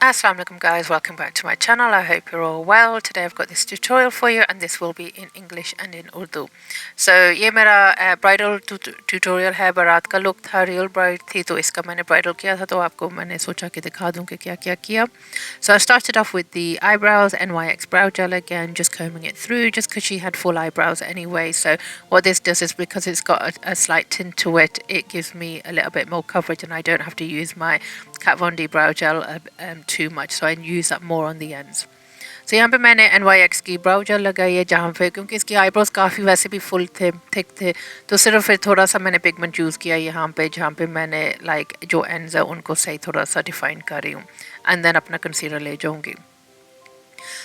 Assalamu alaikum guys, welcome back to my channel. I hope you're all well. Today I've got this tutorial for you and this will be in English and in Urdu. So ये मेरा bridal tutorial है. बारात का look था, real bride थी तो इसका मैंने bridal किया था तो आपको मैंने सोचा कि दिखा दूं कि क्या क्या किया. So I started off with the eyebrows, Nyx Brow Gel again, just combing it through just because she had full eyebrows anyway. So what this does is because it's got a slight tint to it, it gives me a little bit more coverage and I don't have to use my Kat Von D brow gel too much, so I use that more on the ends. So यहाँ पे मैंने NYX की ब्राउ jail लगाई है जहाँ पे क्योंकि इसकी आईब्रोज काफ़ी वैसे भी फुल थे, थिक थे, तो सिर्फ फिर थोड़ा सा मैंने पिगमेंट यूज़ किया यहाँ पे जहाँ पे मैंने लाइक जो एंड्स है उनको सही थोड़ा सा डिफाइन कर रही हूँ एंड देन अपना कंसीलर ले जाऊँगी.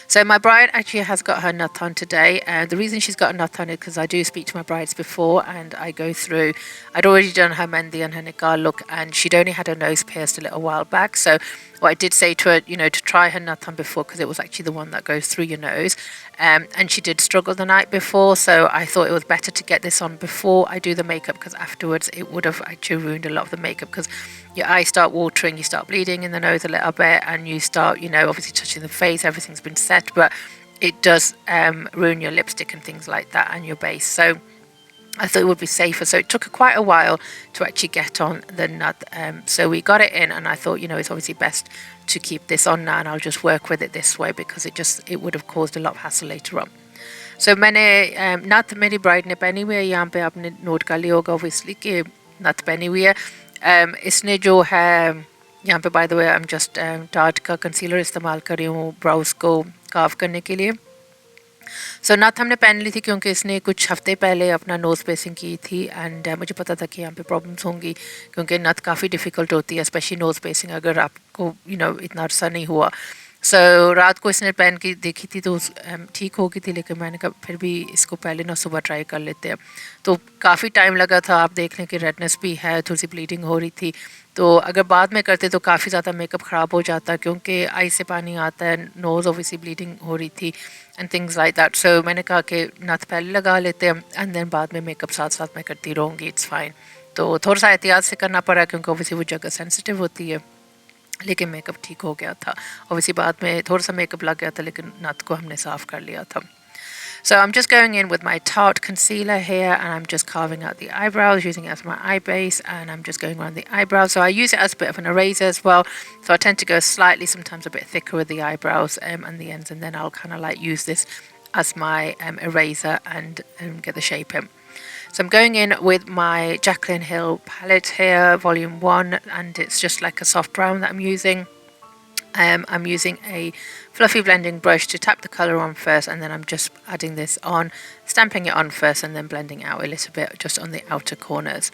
So my bride actually has got her nut on today, and the reason she's got a nut on is because I do speak to my brides before and I go through. I'd already done her mendi and her nikah look and she'd only had her nose pierced a little while back, so what I did say to her, you know, to try her nut on before because it was actually the one that goes through your nose, and she did struggle the night before, so I thought it was better to get this on before I do the makeup because afterwards it would have actually ruined a lot of the makeup because your eyes start watering, you start bleeding in the nose a little bit and you start, you know, obviously touching the face, everything's been set, but it does ruin your lipstick and things like that and your base. So I thought it would be safer, so it took quite a while to actually get on the nut. So we got it in and I thought, you know, it's obviously best to keep this on now and I'll just work with it this way because it would have caused a lot of hassle later on. So मैंने नथ मेरी bride ने पहनी हुई है, यहाँ पे आपने नोट कर लिया होगा ऑब्वियसली कि नथ पहनी हुई है. इसने जो है यहाँ पे by the way I am just tart का कंसीलर इस्तेमाल कर रही हूँ ब्राउज को काव करने के लिए. सो नथ हमने पहन ली थी क्योंकि इसने कुछ हफ्ते पहले अपना नोज़ पेसिंग की थी एंड मुझे पता था कि यहाँ पे प्रॉब्लम्स होंगी क्योंकि नथ काफ़ी डिफ़िकल्ट होती है स्पेशली नोज़ पेसिंग अगर आपको इतना अरसा नहीं हुआ. सो रात को इसने पहन के देखी थी तो ठीक हो गई थी, लेकिन मैंने कहा फिर भी इसको पहले ना सुबह ट्राई कर लेते हैं. तो काफ़ी टाइम लगा था, आप देख लें कि रेडनेस भी है, थोड़ी सी ब्लीडिंग हो रही थी. तो अगर बाद में करते तो काफ़ी ज़्यादा मेकअप ख़राब हो जाता क्योंकि आई से पानी आता है, नोज़ ऑब्वियसली ब्लीडिंग हो रही थी एंड थिंग्स लाइक दैट. सो मैंने कहा कि नथ पहले लगा लेते हैं एंड देन बाद में मेकअप साथ साथ मैं करती रहूँगी, इट्स फाइन. तो थोड़ा सा एहतियात से करना पड़ा क्योंकि ऑब्वियसली वो जगह सेंसिटिव होती है, लेकिन मेकअप ठीक हो गया था. ऑब्वियसली बाद में थोड़ा सा मेकअप लग गया था लेकिन नथ को हमने साफ़ कर लिया था. So I'm just going in with my Tarte concealer here and I'm just carving out the eyebrows using it as my eye base and I'm just going around the eyebrows. So I use it as a bit of an eraser as well. So I tend to go slightly, sometimes a bit thicker with the eyebrows and the ends, and then I'll kind of like use this as my eraser and get the shape in. So I'm going in with my Jaclyn Hill palette here, volume 1, and it's just like a soft brown that I'm using. I'm using a fluffy blending brush to tap the colour on first and then I'm just adding this on, stamping it on first and then blending out a little bit just on the outer corners.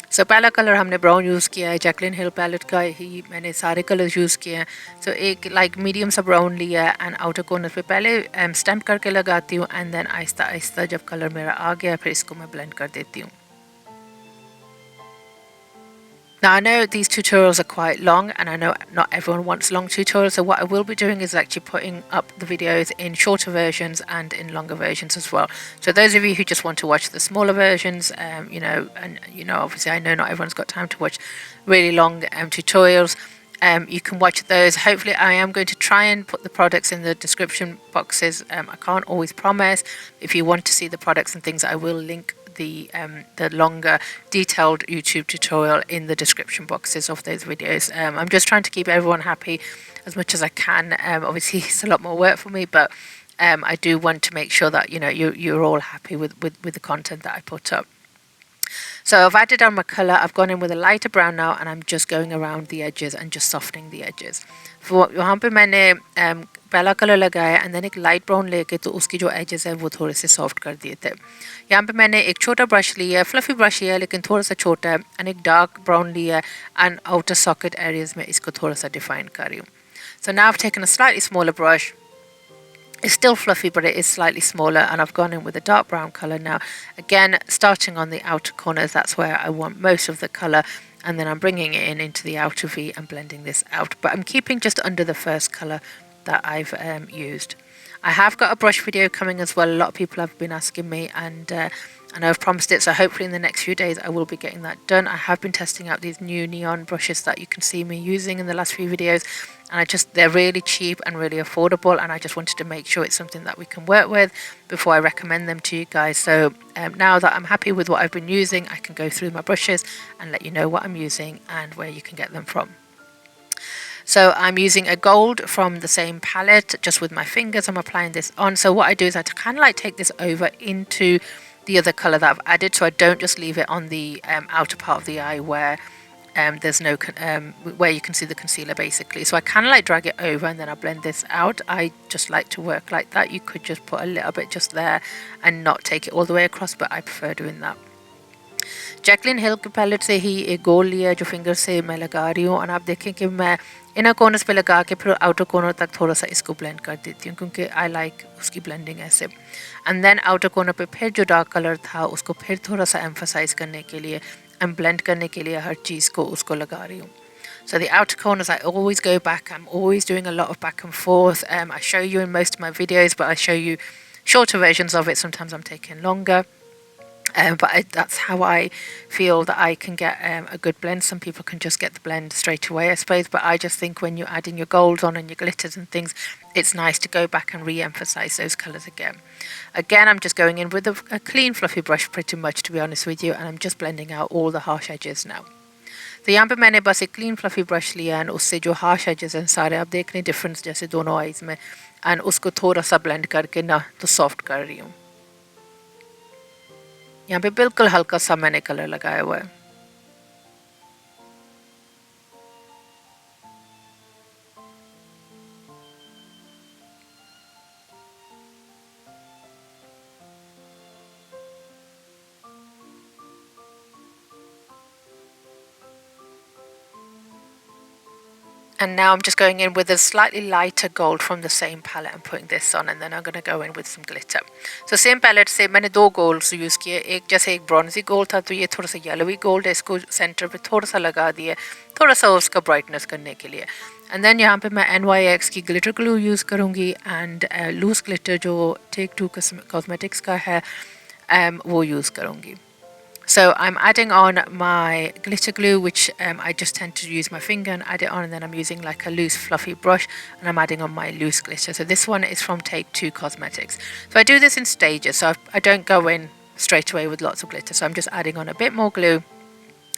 So पहला colour हमने brown use किया है, Jacqueline Hill palette का ही मैंने सारे colours use किए हैं. सो एक लाइक मीडियम सा ब्राउन लिया है एंड आउटर कॉर्नर पे पहले स्टैम्प करके लगाती हूँ एंड देन आहिस्ता आहिस्ता जब कलर मेरा आ गया फिर इसको मैं ब्लेंड कर देती हूँ. Now I know these tutorials are quite long and I know not everyone wants long tutorials, so what I will be doing is actually putting up the videos in shorter versions and in longer versions as well. So those of you who just want to watch the smaller versions, obviously I know not everyone's got time to watch really long tutorials. You can watch those. Hopefully I am going to try and put the products in the description boxes. I can't always promise. If you want to see the products and things, I will link the longer detailed YouTube tutorial in the description boxes of those videos. I'm just trying to keep everyone happy as much as I can. Obviously it's a lot more work for me, but I do want to make sure that you're all happy with the content that I put up. So I've added on my colour, I've gone in with a lighter brown now and I'm just going around the edges and just softening the edges. यहाँ पे मैंने पहला colour लगाया and then एक light brown लेके तो उसकी जो एजेस है वो थोड़े से सॉफ्ट कर दिए थे. यहाँ पे मैंने एक छोटा ब्रश लिया है, फ्लफी ब्रश लिया है लेकिन थोड़ा सा छोटा है, एंड एक डार्क ब्राउन लिया है एंड आउटर सॉकेट एरियाज में इसको थोड़ा सा डिफाइन कर रही हूँ. So now I've taken a slightly smaller brush. It's still fluffy but it is slightly smaller and I've gone in with a dark brown colour now. Again, starting on the outer corners, that's where I want most of the colour, and then I'm bringing it in into the outer V and blending this out. But I'm keeping just under the first colour that I've used. I have got a brush video coming as well. A lot of people have been asking me and and I've promised it, so hopefully in the next few days I will be getting that done. I have been testing out these new neon brushes that you can see me using in the last few videos, and they're really cheap and really affordable, and I just wanted to make sure it's something that we can work with before I recommend them to you guys. So now that I'm happy with what I've been using, I can go through my brushes and let you know what I'm using and where you can get them from. So I'm using a gold from the same palette, just with my fingers. I'm applying this on. So what I do is I kind of like take this over into the other colour that I've added, so I don't just leave it on the outer part of the eye where there's no where you can see the concealer basically. So I kind of like drag it over and then I blend this out. I just like to work like that. You could just put a little bit just there and not take it all the way across, but I prefer doing that. Jacqueline हिल के palette से ही एक गोल लिया जो finger से मैं लगा रही हूँ, और आप देखें कि मैं इनर कॉर्नर्स पे लगा के फिर आउटर कॉर्नर तक थोड़ा सा इसको ब्लेंड कर देती हूँ, क्योंकि आई लाइक उसकी ब्लेंडिंग ऐसे। एंड देन आउटर कॉर्नर पे फिर जो डार्क कलर था उसको फिर थोड़ा सा एम्फसाइज करने के लिए एंड ब्लेंड करने के लिए हर चीज़ को उसको लगा रही हूँ. So the outer corners, I always go back. I'm always doing a lot of back and forth. I show you in most of my videos, but I show you shorter versions of it. Sometimes I'm taking longer. That's how I feel that I can get a good blend. Some people can just get the blend straight away, I suppose. But I just think when you're adding your golds on and your glitters and things, it's nice to go back and re-emphasize those colours again. Again, I'm just going in with a clean, fluffy brush pretty much, to be honest with you. And I'm just blending out all the harsh edges now. तो यहाँ पे मैंने बस एक clean fluffy brush लिया and उससे जो harsh edges हैं सारे आप देख रहे हैं डिफरेंस जैसे दोनों आईज में, एंड उसको थोड़ा सा ब्लेंड करके ना तो सॉफ्ट कर रही हूँ. यहाँ पे बिल्कुल हल्का सा मैंने कलर लगाया हुआ है. And now I'm just going in with a slightly lighter gold from the same palette and putting this on, and then I'm going to go in with some glitter. So same palette से मैंने दो golds use किए. एक जैसे एक bronzy gold था, तो ये थोड़ा सा yellowy gold है. इसको सेंटर पे थोड़ा सा लगा दिया, थोड़ा सा उसका brightness करने के लिए. And then यहाँ पे मैं NYX की glitter glue यूज़ करूँगी, and loose glitter जो Take Two Cosmetics का है वो यूज़ करूँगी. So I'm adding on my glitter glue, which I just tend to use my finger and add it on, and then I'm using like a loose fluffy brush and I'm adding on my loose glitter. So this one is from Take Two Cosmetics. So I do this in stages, so I don't go in straight away with lots of glitter. So I'm just adding on a bit more glue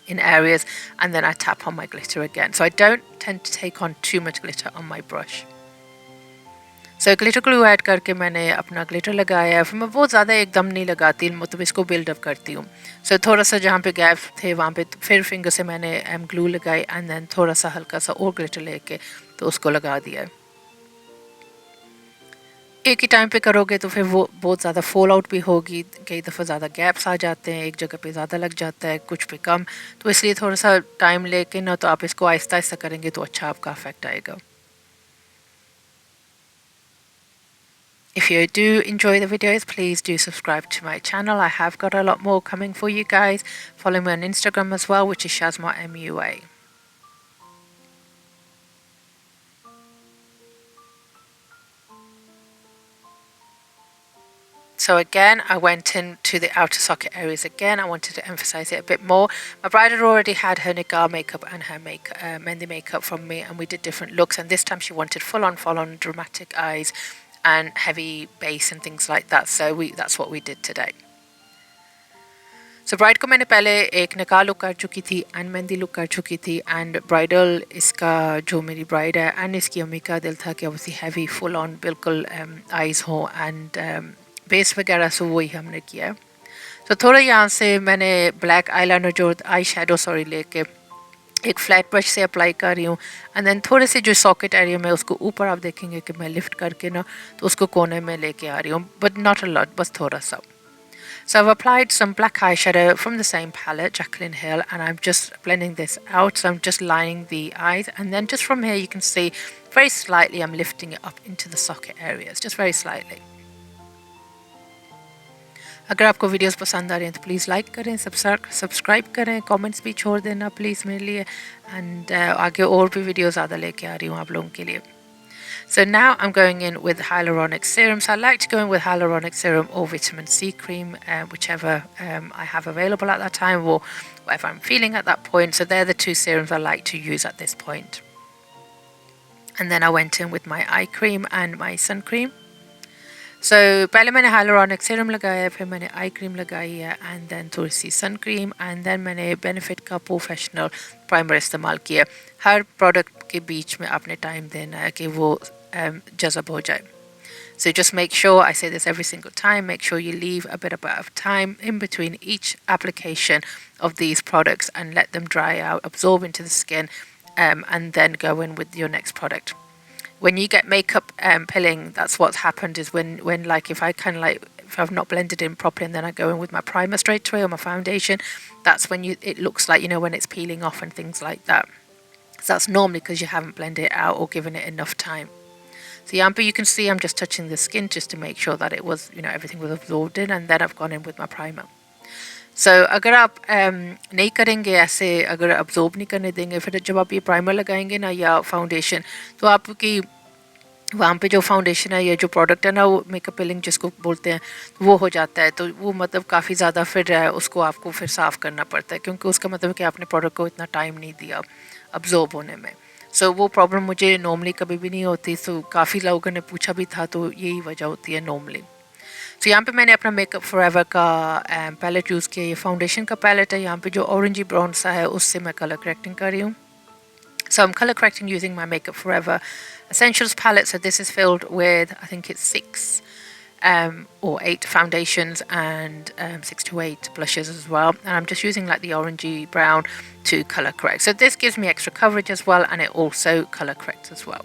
in areas and then I tap on my glitter again. So I don't tend to take on too much glitter on my brush. So glitter glue add करके मैंने अपना glitter लगाया है. फिर मैं बहुत ज़्यादा एकदम नहीं लगाती, मतलब इसको build up करती हूँ. So थोड़ा सा जहाँ पे गैप थे वहाँ पे फिर फिंगर से मैंने glue लगाई and then थोड़ा सा हल्का सा और glitter लेके तो उसको लगा दिया. एक ही टाइम पे करोगे तो फिर वो बहुत ज़्यादा फॉल आउट भी होगी. कई दफ़ा ज़्यादा गैप्स आ जाते हैं, एक जगह पे ज़्यादा लग जाता है, कुछ पे कम. तो इसलिए थोड़ा सा टाइम लेके ना तो आप इसको आहिस्ता आहिस्ता करेंगे तो अच्छा आपका इफेक्ट आएगा. If you do enjoy the videos, please do subscribe to my channel. I have got a lot more coming for you guys. Follow me on Instagram as well, which is Shazma MUA. So again, I went into the outer socket areas again. I wanted to emphasize it a bit more. My bride had already had her nikah makeup and her Mendi makeup from me, and we did different looks. And this time she wanted full-on dramatic eyes and heavy base and things like that, so that's what we did today. So bride को मैंने पहले एक निकाह look कर चुकी थी and mehndi look कर चुकी थी, एंड ब्राइडल इसका जो मेरी ब्राइड है एंड इसकी अम्मी का दिल था कि obviously heavy full on बिल्कुल आइज़ हो एंड बेस वगैरह, सो वही हमने किया. तो थोड़ा यहाँ से मैंने ब्लैक आईलाइनर जो आई शेडो लेके एक फ्लैट ब्रश से अप्लाई कर रही हूँ, एंड देन थोड़े से जो सॉकेट एरिया में उसको ऊपर आप देखेंगे कि मैं लिफ्ट करके ना तो उसको कोने में लेके आ रही हूँ, बट नॉट अ लॉट, बस थोड़ा सा. So I've applied some black eyeshadow from the same palette, Jaclyn Hill, and I'm just blending this out. So I'm just lining the eyes, and then just from here you can see very slightly I'm lifting it up into the socket areas, just very slightly. अगर आपको videos पसंद आ रही हैं तो please like करें, subscribe करें, comments भी छोड़ देना प्लीज़ मेरे लिए, एंड आगे और भी वीडियोस ज़्यादा लेके आ रही हूँ आप लोगों के लिए. So now I'm going in with Hyaluronic Serum. So I like to go in with Hyaluronic Serum or Vitamin C Cream, whichever I have available at that time or whatever I'm feeling at that point. So they're the two serums I like to use at this point. And then I went in with my eye cream and my sun cream. So पहले मैंने Hyaluronic Serum लगाया, फिर मैंने eye cream लगाई है, and then थोड़ी सी sun cream, and then मैंने Benefit का Professional Primer इस्तेमाल किया. हर product के बीच में आपने time देना है कि वो जज़ब हो जाए. So just make sure, I say this every single time, make sure you leave a bit of time in between each application of these products and let them dry out, absorb into the skin, and then go in with your next product. When you get makeup pilling, that's what's happened is when like if I've not blended in properly and then I go in with my primer straight away or my foundation, that's when it looks like, when it's peeling off and things like that. So that's normally because you haven't blended it out or given it enough time. So yeah, but you can see I'm just touching the skin just to make sure that it was, everything was absorbed in, and then I've gone in with my primer. So अगर आप नहीं करेंगे ऐसे, अगर absorb नहीं करने देंगे, फिर जब आप ये प्राइमर लगाएंगे ना या फाउंडेशन, तो आपकी वहाँ पे जो फाउंडेशन है या जो प्रोडक्ट है ना, वो मेकअप पिलिंग जिसको बोलते हैं, वो हो जाता है. तो वो मतलब काफ़ी ज़्यादा फिर उसको आपको फिर साफ़ करना पड़ता है, क्योंकि उसका मतलब कि आपने प्रोडक्ट को इतना टाइम नहीं दिया अब्जॉर्ब होने में. सो वो प्रॉब्लम मुझे नॉर्मली कभी भी नहीं होती. सो काफ़ी लोगों ने पूछा भी था, तो यही वजह होती है नॉर्मली. सो यहाँ पे मैंने अपना मेकअप फॉरएवर का पैलेट यूज़ किया. ये फाउंडेशन का पैलेट है. यहाँ पे जो ऑरेंजी ब्राउन सा है उससे मैं कलर करेक्टिंग कर रही हूँ. So I'm color correcting using my Makeup Forever Essentials palette. So this is filled with, I think it's 6 or 8 foundations and 6 to 8 blushes as well. And I'm just using like the orangey brown to color correct. So this gives me extra coverage as well, and it also color corrects as well.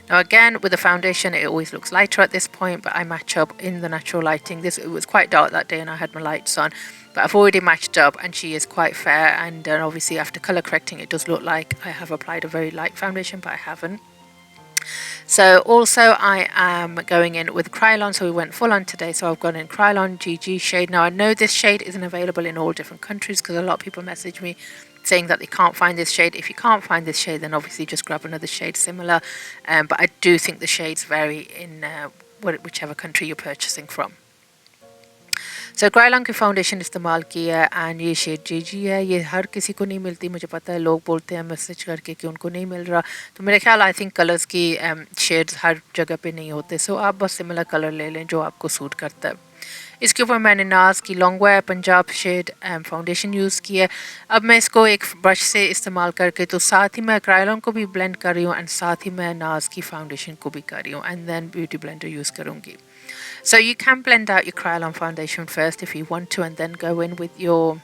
Now again, with the foundation, it always looks lighter at this point, but I match up in the natural lighting. It was quite dark that day and I had my lights on, but I've already matched up, and she is quite fair. And obviously after color correcting, it does look like I have applied a very light foundation, but I haven't. So also I am going in with Krylon, so we went full on today. So I've gone in Krylon GG shade. Now I know this shade isn't available in all different countries because a lot of people message me saying that they can't find this shade. If you can't find this shade, then obviously just grab another shade similar. But I do think the shades vary in whichever country you're purchasing from. So Krylon की foundation इस्तेमाल की है, and ये shade जीजी है. ये हर किसी को नहीं मिलती, मुझे पता है. लोग बोलते हैं मैसेज करके कि उनको नहीं मिल रहा, तो मेरे ख्याल आई थिंक कलर्स की शेड्स हर जगह पे नहीं होते. सो आप बस सिमिलर कलर ले लें जो आपको सूट करता है. इसके ऊपर मैंने नाज की long wear Punjab shade foundation use की है. अब मैं इसको एक ब्रश से इस्तेमाल करके, तो साथ ही मैं क्रायलॉन को भी ब्लेंड कर रही हूँ एंड साथ ही मैं नाज की फाउंडेशन को भी कर रही हूँ, and then beauty blender use करूँगी. So you can blend out your Krylon foundation first if you want to, and then go in with your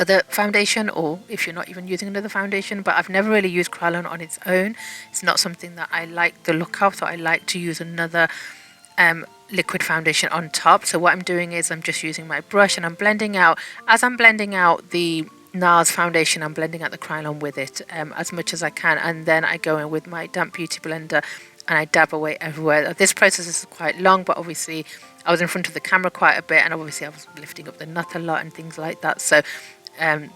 other foundation, or if you're not even using another foundation. But I've never really used Krylon on its own. It's not something that I like the look of, so I like to use another liquid foundation on top. So what I'm doing is I'm just using my brush and I'm blending out. As I'm blending out the NARS foundation, I'm blending out the Krylon with it as much as I can, and then I go in with my damp beauty blender and I dab away everywhere. This process is quite long, but obviously I was in front of the camera quite a bit, and obviously I was lifting up the nut a lot and things like that. So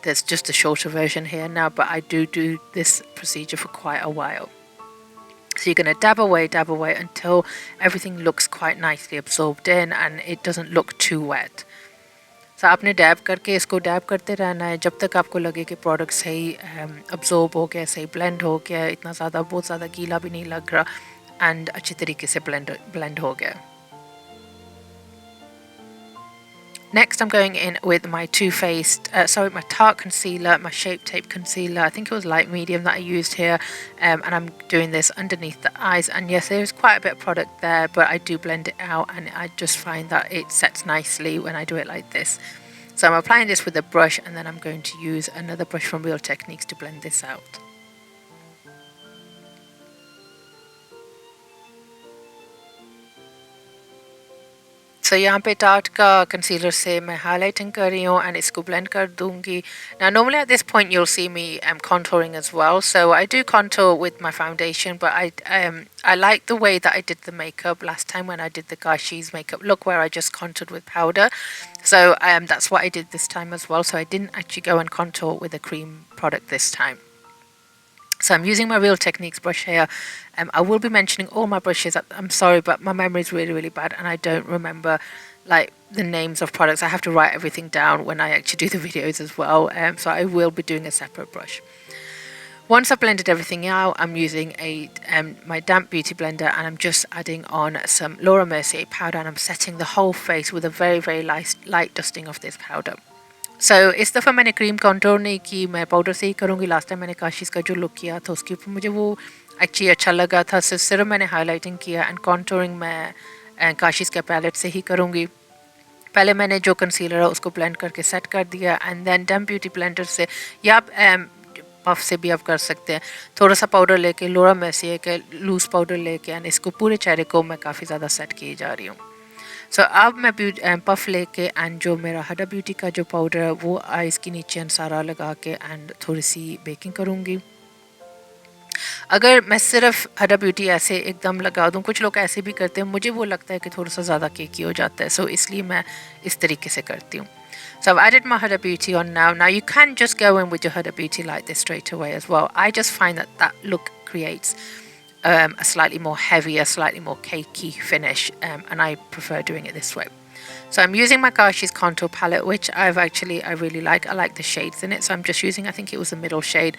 there's just a shorter version here now, but I do this procedure for quite a while. So you're going to dab away until everything looks quite nicely absorbed in and it doesn't look too wet. So आपने dab करके इसको dab करते रहना है जब तक आपको लगे कि प्रोडक्ट सही अब्जॉर्ब हो गया, सही ब्लेंड हो गया, इतना ज़्यादा बहुत ज़्यादा गीला भी नहीं लग रहा, एंड अच्छी तरीके से ब्लेंड हो गया. Next, I'm going in with my my Tarte concealer, my Shape Tape concealer. I think it was light medium that I used here, and I'm doing this underneath the eyes. And yes, there's quite a bit of product there, but I do blend it out, and I just find that it sets nicely when I do it like this. So I'm applying this with a brush, and then I'm going to use another brush from Real Techniques to blend this out. So यहाँ पे Tarte का concealer से मैं highlighting कर रही हूँ and इसको blend कर दूँगी. Now normally at this point you'll see me contouring as well. So I do contour with my foundation, but I like the way that I did the makeup last time when I did the Gashi's makeup look where I just contoured with powder. So that's what I did this time as well. So I didn't actually go and contour with a cream product this time. So I'm using my Real Techniques brush here. I will be mentioning all my brushes. I'm sorry, but my memory is really, really bad and I don't remember like the names of products. I have to write everything down when I actually do the videos as well. So I will be doing a separate brush. Once I've blended everything out, I'm using my damp beauty blender and I'm just adding on some Laura Mercier powder and I'm setting the whole face with a very, very light dusting of this powder. So इस दफ़ा मैंने cream contour नहीं की, मैं powder से ही करूँगी. Last time मैंने काशीज़ का जो लुक किया था उसके ऊपर मुझे वो एक्चुअली अच्छा लगा था. सिर्फ मैंने हाईलाइटिंग किया एंड कंटूरिंग मैं काशीज़ के पैलेट से ही करूँगी. पहले मैंने जो कंसीलर है उसको ब्लेंड करके सेट कर दिया and then damp beauty blender से या आप पफ से भी आप कर सकते हैं. थोड़ा सा पाउडर लेके लोरा मैसिए के लूज़ पाउडर लेके एंड इसको पूरे चेहरे को मैं काफ़ी ज़्यादा सेट किए जा रही हूँ. सो अब मैं पफ लेके एंड जो मेरा हडा ब्यूटी का जो पाउडर है वो आइज़ के नीचे सारा लगा के एंड थोड़ी सी बेकिंग करूँगी. अगर मैं सिर्फ हडा ब्यूटी ऐसे एकदम लगा दूँ, कुछ लोग ऐसे भी करते हैं, मुझे वो लगता है कि थोड़ा सा ज़्यादा केकी हो जाता है. सो इसलिए मैं इस तरीके से करती हूँ. So I've added my Huda Beauty on now. Now you can just go in with your Huda Beauty like this straight away as well. I just find that look creates a slightly more heavier, slightly more cakey finish, and I prefer doing it this way. So I'm using my Kashi's contour palette, which I really like. I like the shades in it, so I'm just using, I think it was the middle shade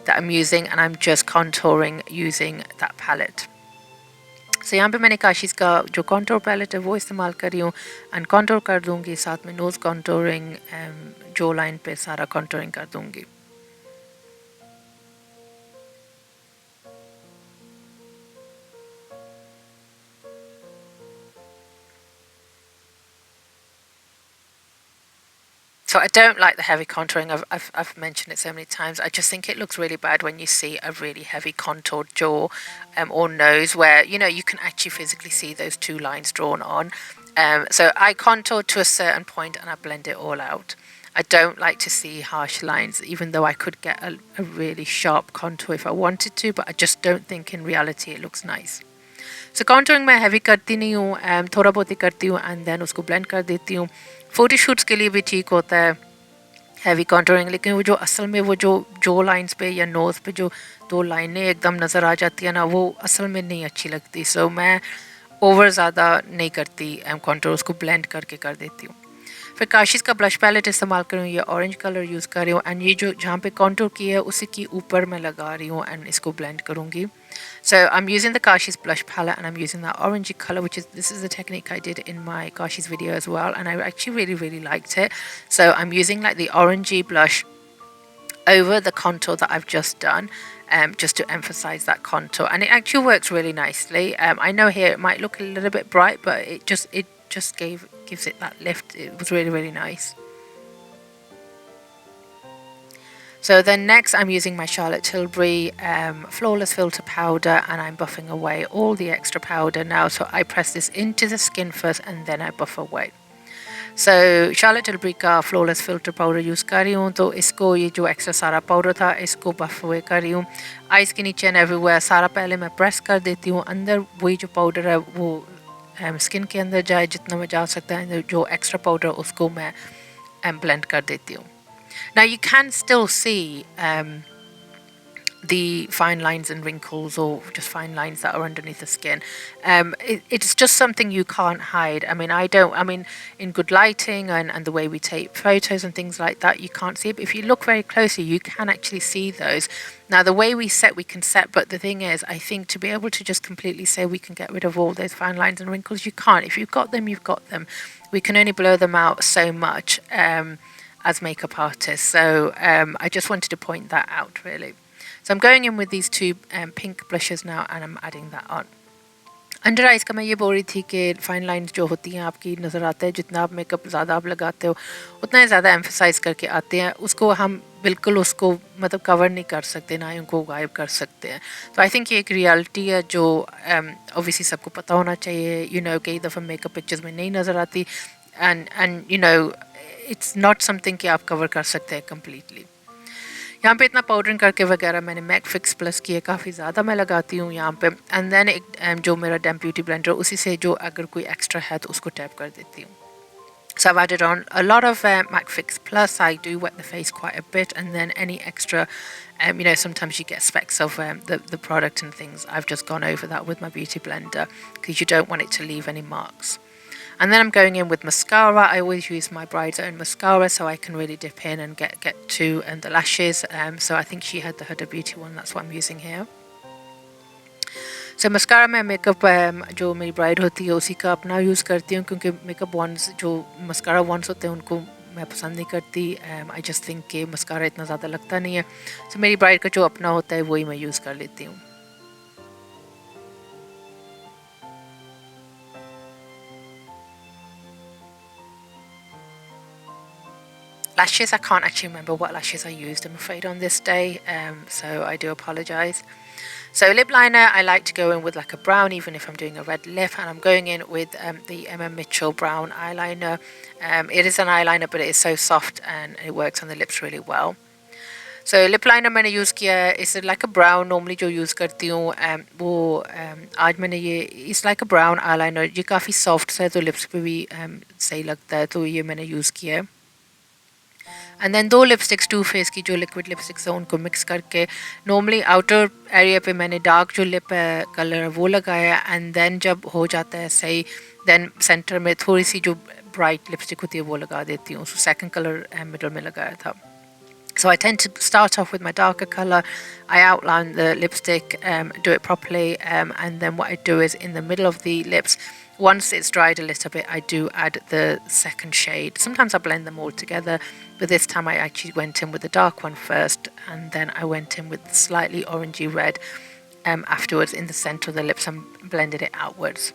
that I'm using, and I'm just contouring using that palette. So यहाँ पे मैंने काशीज़ का जो contour palette है वो इस्तेमाल कर रही हूँ एंड कॉन्टोर कर दूँगी, साथ में नोज़ कॉन्टोरिंग, जो लाइन पे सारा कॉन्टोरिंग कर दूँगी. So I don't like the heavy contouring. I've mentioned it so many times. I just think it looks really bad when you see a really heavy contoured jaw or nose where, you know, you can actually physically see those two lines drawn on. So I contour to a certain point and I blend it all out. I don't like to see harsh lines, even though I could get a really sharp contour if I wanted to, but I just don't think in reality it looks nice. So contouring मैं heavy करती नहीं हूँ, थोड़ा बहुत ही करती हूँ and then उसको blend कर देती हूँ. फोटो शूट्स के लिए भी ठीक होता है हैवी कॉन्टूरिंग, लेकिन वो जो असल में वो जो लाइंस पे या नोज़ पे जो दो लाइनें एकदम नज़र आ जाती है ना, वो असल में नहीं अच्छी लगती. सो मैं ओवर ज़्यादा नहीं करती, कॉन्टूर उसको ब्लेंड करके कर देती हूँ. फिर काशीज़ का ब्लश पैलेट इस्तेमाल कर रही हूँ, ये ऑरेंज कलर यूज़ कर रही हूँ एंड ये जो जहाँ पे कॉन्टूर की है उसी की ऊपर मैं लगा रही हूँ एंड इसको ब्लेंड करूँगी. So I'm using the Kashi's blush palette and I'm using that orangey color, this is the technique I did in my Kashi's video as well, and I actually really liked it. So I'm using like the orangey blush over the contour that I've just done, just to emphasize that contour, and it actually works really nicely. I know here it might look a little bit bright, but it just gives it that lift. It was really nice. So then next I'm using my Charlotte Tilbury Flawless Filter Powder and I'm buffing away all the extra powder now. So I press this into the skin first and then I buff away. So Charlotte Tilbury का Flawless Filter Powder use कर रही हूँ, तो इसको ये जो extra सारा powder था इसको बफ अवे कर रही हूँ. आइज़ के नीचे एंड एवरीवेयर सारा पहले मैं प्रेस कर देती हूँ, अंदर वही जो पाउडर है वो स्किन के अंदर जाए जितना में जा सकता है, जो एक्स्ट्रा पाउडर उसको मैं ब्लेंड कर देती हूँ. Now you can still see the fine lines and wrinkles or just fine lines that are underneath the skin. It's just something you can't hide. I mean in good lighting and the way we take photos and things like that, you can't see it, but if you look very closely you can actually see those. Now the way we can set, but the thing is, I think to be able to just completely say we can get rid of all those fine lines and wrinkles, you can't. If you've got them, you've got them. We can only blur them out so much as makeup artists. So I just wanted to point that out really. So I'm going in with these two pink blushes now and I'm adding that on. Under eyes का मैं ये बोल रही थी कि fine lines जो होती हैं आपकी नज़र आता है, जितना आप मेकअप ज़्यादा आप लगाते हो उतना ही ज़्यादा एम्फसाइज़ करके आते हैं, उसको हम बिल्कुल उसको मतलब कवर नहीं कर सकते, ना ही उनको गायब कर सकते हैं. तो आई थिंक ये एक रियलिटी है जो ऑब्वियसली सबको पता होना चाहिए. यू नो कई दफ़ा मेकअप पिक्चर्स में नहीं नज़र आती and you know it's not something कि आप कवर कर सकते हैं कम्प्लीटली. यहाँ पे इतना पाउडरिंग करके वगैरह मैंने मैक फिक्स प्लस किए, काफ़ी ज़्यादा मैं लगाती हूँ यहाँ पे. एंड देन एक जो मेरा डैम्प ब्यूटी ब्लेंडर उसी से जो अगर कोई एक्स्ट्रा है तो उसको टैप कर देती हूँ. So I've added on a lot of MAC Fix Plus. I do wet the face quite a bit, and then any extra, you know, sometimes you get specks of the product and things. I've just gone over that with my beauty blender because you don't want it to leave any marks. And then I'm going in with mascara. I always use my Bride's Own mascara so I can really dip in and get to the lashes. So I think she had the Huda Beauty one, that's what I'm using here. So mascara मैं makeup जो मेरी bride होती है उसी का अपना use करती हूँ क्योंकि मेकअप वॉन्ड्स जो मस्कारा वॉन्ड्स होते हैं उनको मैं पसंद नहीं करती. आई जस्ट थिंक कि मस्कारा इतना ज़्यादा लगता नहीं है. तो मेरी ब्राइड का जो अपना होता है वही मैं यूज़ कर लेती हूँ. Lashes, I can't actually remember what lashes I used, I'm afraid, on this day, so I do apologise. So lip liner, I like to go in with like a brown, even if I'm doing a red lip, and I'm going in with the M.M. Mitchell brown eyeliner. It is an eyeliner, but it is so soft and it works on the lips really well. So lip liner मैंने use किया है, इस like a brown normally जो use करती हूँ वो आज मैंने ये इस like a brown eyeliner, ये काफ़ी soft सा है तो lips पे भी सही लगता है, तो ये मैंने यूज़ किया है. एंड देन दो लिपस्टिक्स टू फेस की जो लिक्विड लिपस्टिक्स है उनको मिक्स करके नॉर्मली आउटर एरिया पे मैंने डार्क जो लिप कलर है वो लगाया. एंड देन जब हो जाता है सही देन सेंटर में थोड़ी सी जो ब्राइट लिपस्टिक होती है वो लगा देती हूँ. सो सेकंड कलर मिडल में लगाया था. So I tend to start off with my darker colour, I outline the lipstick, do it properly, and then what I do is in the middle of the lips, once it's dried a little bit, I do add the second shade. Sometimes I blend them all together, but this time I actually went in with the dark one first, and then I went in with slightly orangey red afterwards in the centre of the lips and blended it outwards.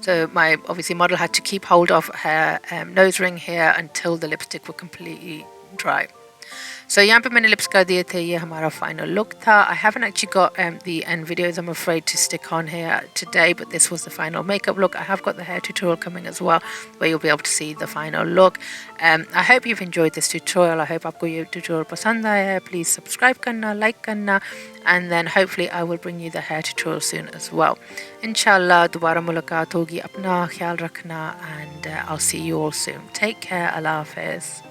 So my obviously model had to keep hold of her nose ring here until the lipstick were completely dry. So यहाँ पे मैंने lips कर दिए थे, ये हमारा final look था. I haven't actually got the end videos, I'm afraid, to stick on here today, but this was the final makeup look. I have got the hair tutorial coming as well, where you'll be able to see the final look. I hope you've enjoyed this tutorial. I hope आपको ये tutorial पसंद आया है. Please subscribe करना, like करना, and then hopefully I will bring you the hair tutorial soon as well. Inshallah, दोबारा मुलाकात होगी. अपना ख्याल रखना, and I'll see you all soon. Take care. Allah Hafiz.